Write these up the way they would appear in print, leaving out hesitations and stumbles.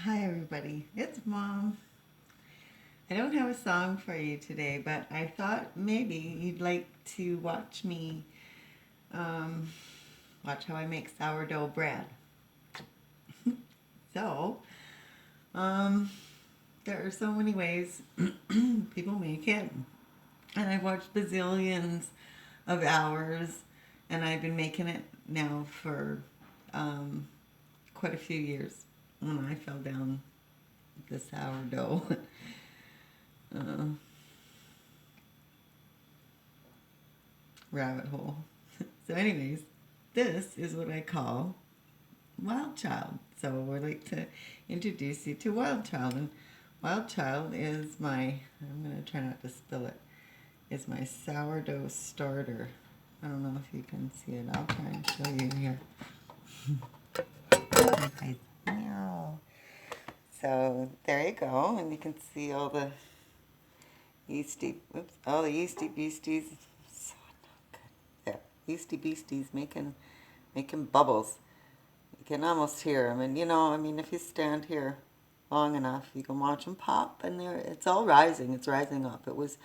Hi everybody, it's Mom. I don't have a song for you today, but I thought maybe you'd like to watch me watch how I make sourdough bread. So, there are so many ways people make it, and I've watched bazillions of hours, and I've been making it now for quite a few years. When I fell down the sourdough rabbit hole. So anyways, this is what I call Wild Child. So I'd like to introduce you to Wild Child. And Wild Child is my, I'm going to try not to spill it, is my sourdough starter. I don't know if you can see it. I'll try and show you here. So there you go, and you can see all the yeasty, all the yeasty beasties. So not good. There, yeasty beasties making bubbles. You can almost hear them, and if you stand here long enough, you can watch them pop, and it's all rising. It's rising up. It was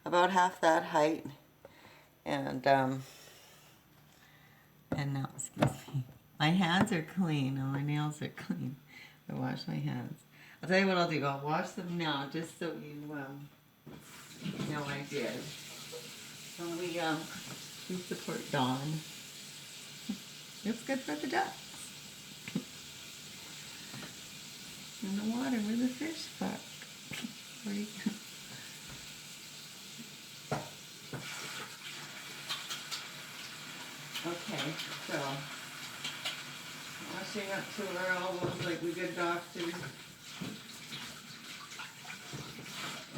about half that height, and now, excuse me, my hands are clean, and my nails are clean. I wash my hands. I'll tell you what I'll do. I'll wash them now, just so you know I did. So we support Dawn. It's good for the ducks. In the water where the fish fuck. Where you go. Okay, so washing up to our elbows like we good doctors.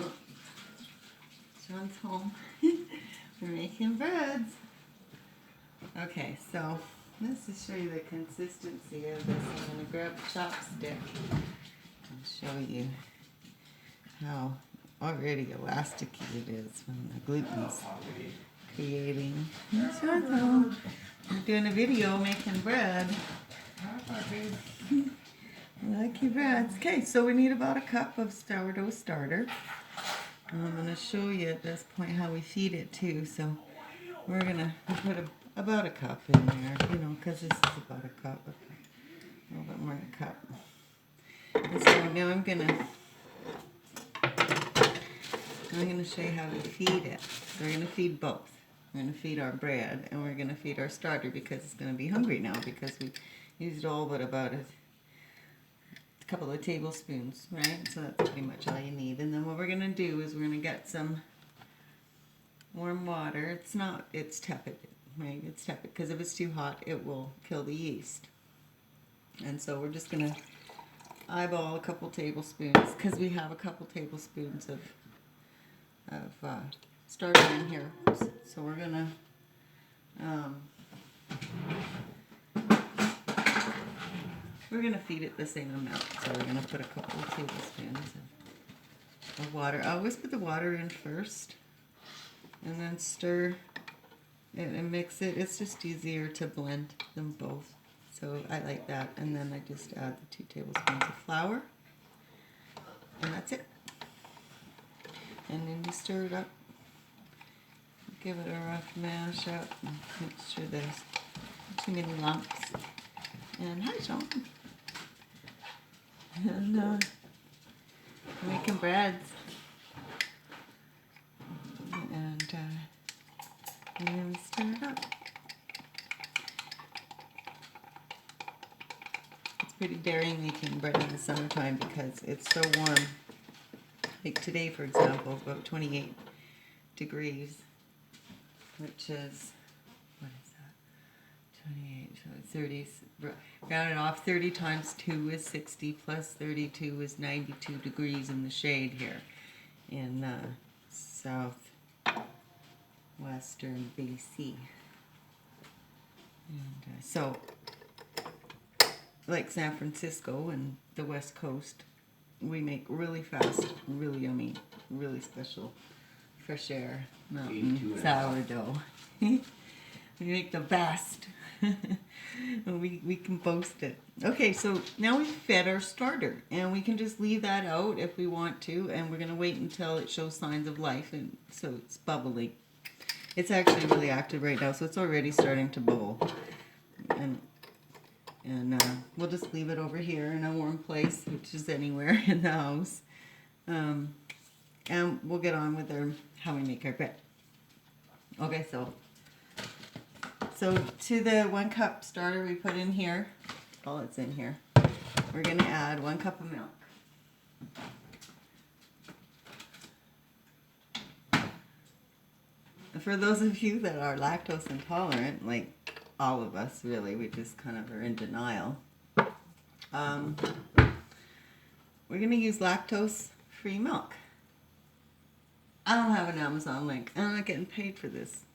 Oh, John's home. We're making breads. Okay, so let's just show you the consistency of this. I'm going to grab a chopstick and show you how already elasticy it is when the gluten's creating. I'm doing a video making bread. I like your breads. Okay, so we need about a cup of sourdough starter. And I'm going to show you at this point how we feed it too. So we're going to put about a cup in there, because this is about a cup. A little bit more than a cup. And so now I'm going to show you how we feed it. So we're going to feed both. We're going to feed our bread, and we're going to feed our starter because it's going to be hungry now because we used all but about a couple of tablespoons, right? So that's pretty much all you need. And then what we're going to do is we're going to get some warm water. It's tepid, right? It's tepid because if it's too hot, it will kill the yeast. And so we're just going to eyeball a couple tablespoons because we have a couple tablespoons of starter in here. So we're going to feed it the same amount. So we're going to put a couple of tablespoons of water. I always put the water in first and then stir it and mix it. It's just easier to blend them both. So I like that. And then I just add the 2 tablespoons of flour. And that's it. And then you stir it up. Give it a rough mash up. And make sure there's too many lumps. And hi, Sean. And making breads. And then we stir it up. It's pretty daring making bread in the summertime because it's so warm. Like today, for example, it's about 28 degrees, which is, what is that? 28, so 30, round it off, 30 times 2 is 60, plus 32 is 92 degrees in the shade here in southwestern BC. And so, like San Francisco and the West Coast, we make really fast, really yummy, really special fresh air mountain sourdough. We make the best. we can boast it. Okay, so now we've fed our starter, and we can just leave that out if we want to, and we're going to wait until it shows signs of life, and so it's bubbling. It's actually really active right now, so it's already starting to bubble. And we'll just leave it over here in a warm place, which is anywhere in the house. And we'll get on with how we make our bread. Okay, so to the 1 cup starter we put in here, all it's in here, we're going to add 1 cup of milk. For those of you that are lactose intolerant, like all of us really, we just kind of are in denial. We're going to use lactose-free milk. I don't have an Amazon link. I'm not getting paid for this.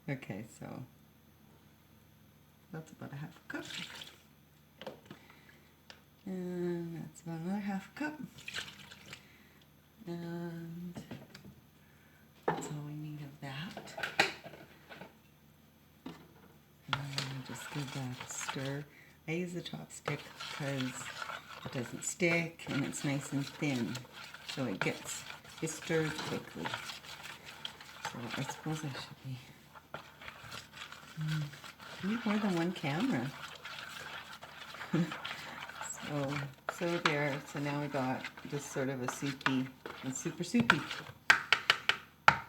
Okay, so that's about a 1/2 cup. And that's about another 1/2 cup. And that's all we need of that. And just give that a stir. I use a chopstick because it doesn't stick and it's nice and thin, so it stirs quickly. So I suppose I should be. I need more than 1 camera. So there. So now we got this sort of a soupy, super soupy,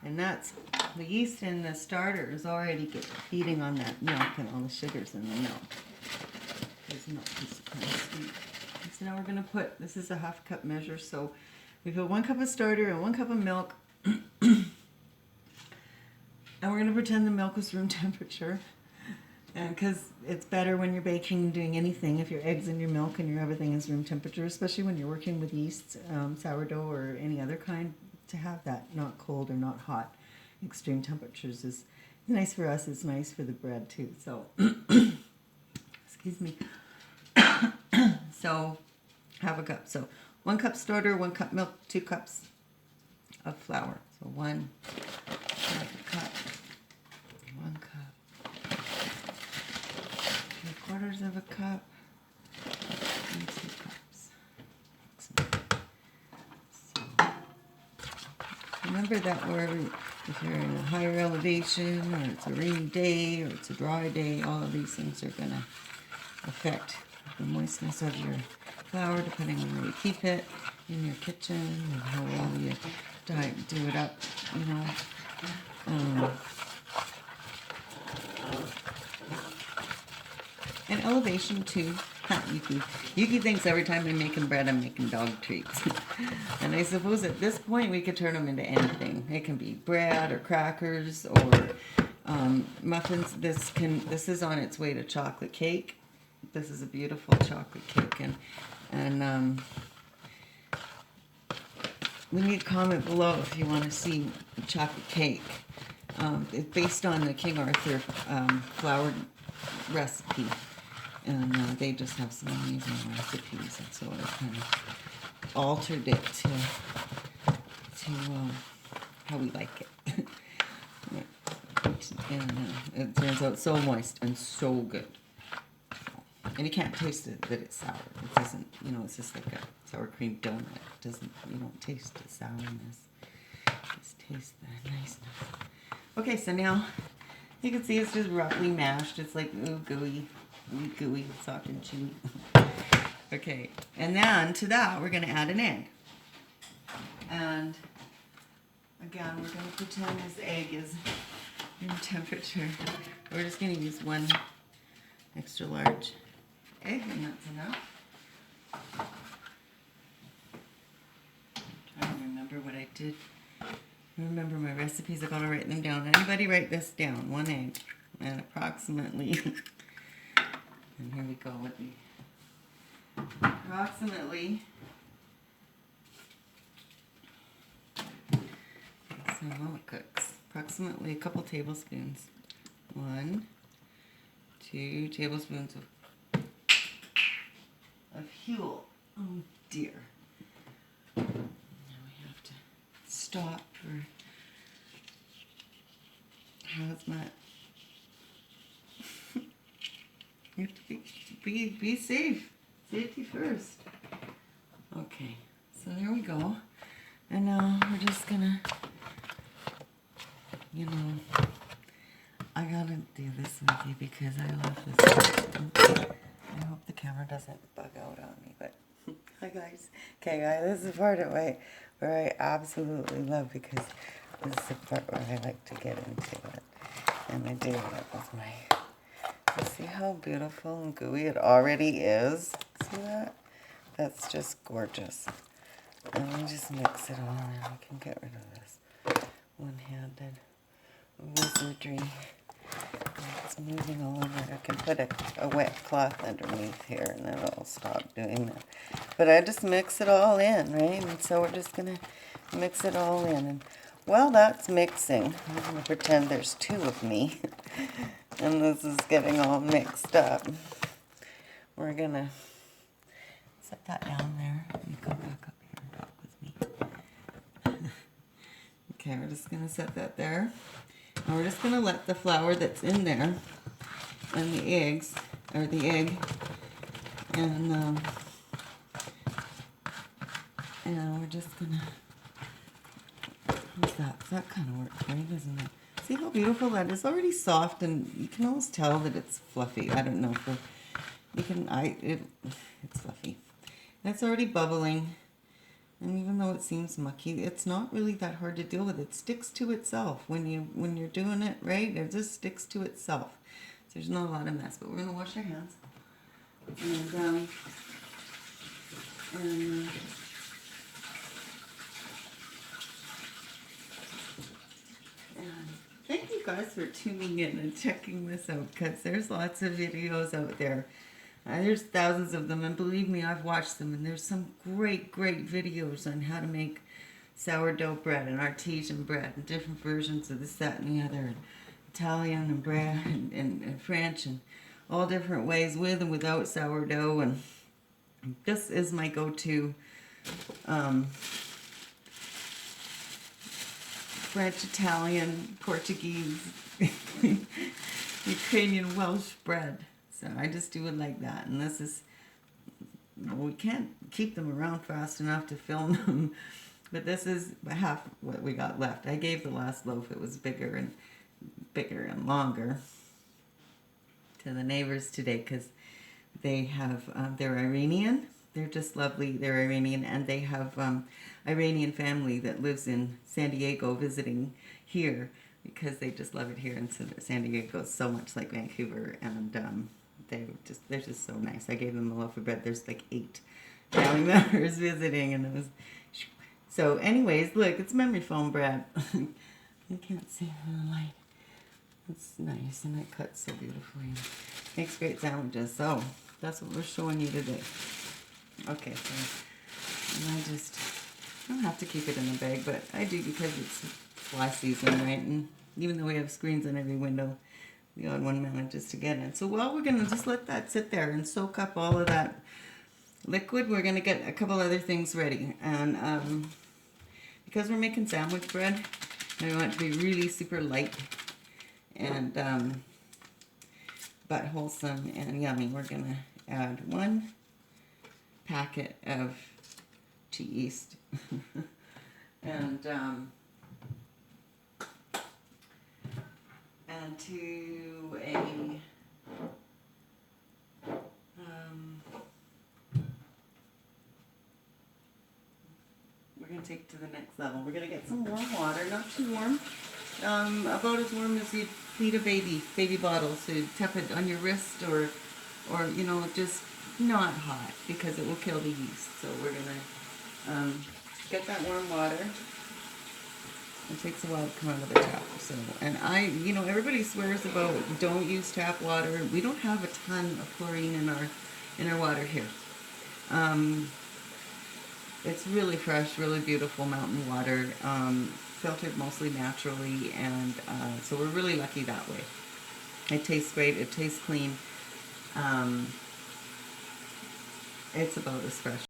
and that's the yeast in the starter is already feeding on that milk and all the sugars in the milk. This milk is kind of sweet. So now we're going to put, this is a 1/2 cup measure, so we put 1 cup of starter and 1 cup of milk, and we're going to pretend the milk was room temperature, and because it's better when you're baking and doing anything, if your eggs and your milk and your everything is room temperature, especially when you're working with yeast, sourdough or any other kind, to have that not cold or not hot. Extreme temperatures is nice for us, it's nice for the bread too, so excuse me. So 1/2 cup. So 1 cup starter, 1 cup milk, 2 cups of flour. So 1/2 cup, 1 cup, 3/4 cup, and 2 cups. So remember that if you're in a higher elevation, or it's a rainy day, or it's a dry day, all of these things are going to affect the moistness of your flour, depending on where you keep it in your kitchen and how well you do it up, you know. And elevation too. Yuki thinks every time I'm making bread, I'm making dog treats. And I suppose at this point we could turn them into anything. It can be bread or crackers or muffins. This is on its way to chocolate cake. This is a beautiful chocolate cake, and leave me a comment below if you want to see the chocolate cake. It's based on the King Arthur flour recipe, and they just have some amazing recipes, and so I kind of altered it to how we like it. And it turns out so moist and so good. And you can't taste it that it's sour. It doesn't, you know, it's just like a sour cream donut. It doesn't, you don't taste the sourness. Just taste the niceness. Okay, so now you can see it's just roughly mashed. It's like gooey, soft and chewy. Okay, and then to that we're going to add an egg. And again, we're going to pretend this egg is room temperature. We're just going to use 1 extra large egg, and that's enough. I'm trying to remember what I did. Remember my recipes, I gotta write them down. Anybody write this down? 1 egg and approximately, and here we go with the approximately, so while it cooks, approximately a couple tablespoons. 1, 2 tablespoons of youll. Oh dear. Now we have to stop for hazmat. You have to be safe. Safety first. Okay, so there we go. And now we're just gonna, you know, I gotta do this with you because I love this. I hope the camera doesn't bug out on me, but hi guys. Okay guys, this is the part of where I absolutely love because this is the part where I like to get into it. And I do it with my, see how beautiful and gooey it already is? See that? That's just gorgeous. And we just mix it all and we can get rid of this one-handed wizardry. It's moving all over. I can put a wet cloth underneath here and then it'll stop doing that. But I just mix it all in, right? And so we're just going to mix it all in. And while that's mixing, I'm going to pretend there's two of me. And this is getting all mixed up. We're going to set that down there. You come back up here and talk with me. Okay, we're just going to set that there. And we're just going to let the flour that's in there and the eggs, or the egg, and we're just going to, how's that? That kind of works, right? Doesn't it? See how beautiful that is? Already soft, and you can almost tell that it's fluffy. I don't know if you can, it's fluffy. And it's already bubbling. And even though it seems mucky, it's not really that hard to deal with. It sticks to itself when you're doing it, right? It just sticks to itself. So there's not a lot of mess. But we're gonna wash our hands. And thank you guys for tuning in and checking this out, because there's lots of videos out there. There's thousands of them, and believe me, I've watched them, and there's some great videos on how to make sourdough bread and artesian bread and different versions of this, that, and the other, and Italian and bread and French and all different ways with and without sourdough. And this is my go-to French, Italian, Portuguese, Ukrainian, Welsh bread. So I just do it like that. And this is, we can't keep them around fast enough to film them, but this is half what we got left. I gave the last loaf, it was bigger and longer, to the neighbors today, because they have, they're Iranian. They're just lovely. They're Iranian, and they have Iranian family that lives in San Diego visiting here, because they just love it here. And so San Diego is so much like Vancouver, and they're just so nice. I gave them a loaf of bread. There's like 8 family members visiting, and it was, so anyways, look, it's memory foam bread. You can't see the light. It's nice, and it cuts so beautifully and makes great sandwiches. So that's what we're showing you today. Okay, so, and I don't have to keep it in the bag, but I do because it's fly season, right? And even though we have screens in every window, the odd one manages to get in. So while we're going to just let that sit there and soak up all of that liquid, we're going to get a couple other things ready. And because we're making sandwich bread, and we want it to be really super light and but wholesome and yummy, we're going to add 1 packet of tea yeast and to a we're going to take it to the next level. We're going to get some warm water, not too warm, about as warm as you'd feed a baby bottle, so you tap it on your wrist, or you know, just not hot, because it will kill the yeast. So we're going to get that warm water. It takes a while to come out of the tap. So, and you know, everybody swears about don't use tap water. We don't have a ton of chlorine in our water here. It's really fresh, really beautiful mountain water, filtered mostly naturally, and so we're really lucky that way. It tastes great. It tastes clean. It's about as fresh